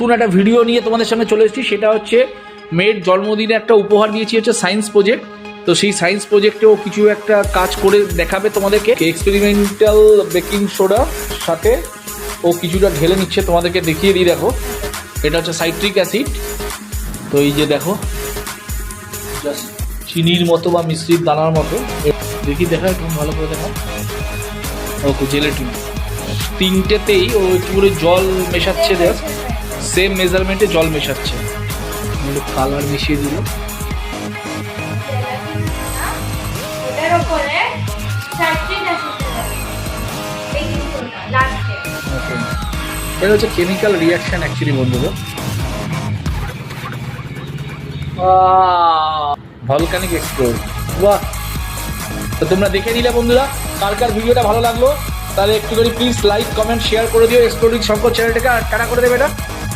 নতুন একটা ভিডিও নিয়ে তোমাদের সঙ্গে চলে এসেছি। সেটা হচ্ছে মেয়ের জন্মদিনে একটা উপহার দিয়েছি, হচ্ছে সায়েন্স প্রজেক্ট। তো সেই সায়েন্স প্রজেক্টেও কিছু একটা কাজ করে দেখাবে তোমাদেরকে। এক্সপেরিমেন্টাল বেকিং সোডা সাথে ও কিছুটা ঢেলে নিচ্ছে, তোমাদেরকে দেখিয়ে দিই। দেখো, এটা হচ্ছে সাইট্রিক অ্যাসিড। তো এই যে দেখো, জাস্ট চিনির মতো বা মিশ্রির দানার মতো। দেখি দেখা একটু ভালো করে দেখা। ওকে, জেলেটিন। তিনটেতেই ও একটু করে জল মেশাচ্ছে, জাস্ট সেম মেজারমেন্টে জল মেশাচ্ছে। কালার মিশিয়ে দিল। এটা হচ্ছে কেমিক্যাল রিয়াকশন অ্যাকচুয়ালি বন্ধুরা। Volcanic explode. বাহ! তো তোমরা দেখে নিলে বন্ধুরা। কালকার ভিডিওটা ভালো লাগলো তাহলে একটু করে প্লিজ লাইক, কমেন্ট, শেয়ার করে দিও। এক্সপ্লোরিং শঙ্কর চ্যানেলটাকে টাটা করে দেবে এটা।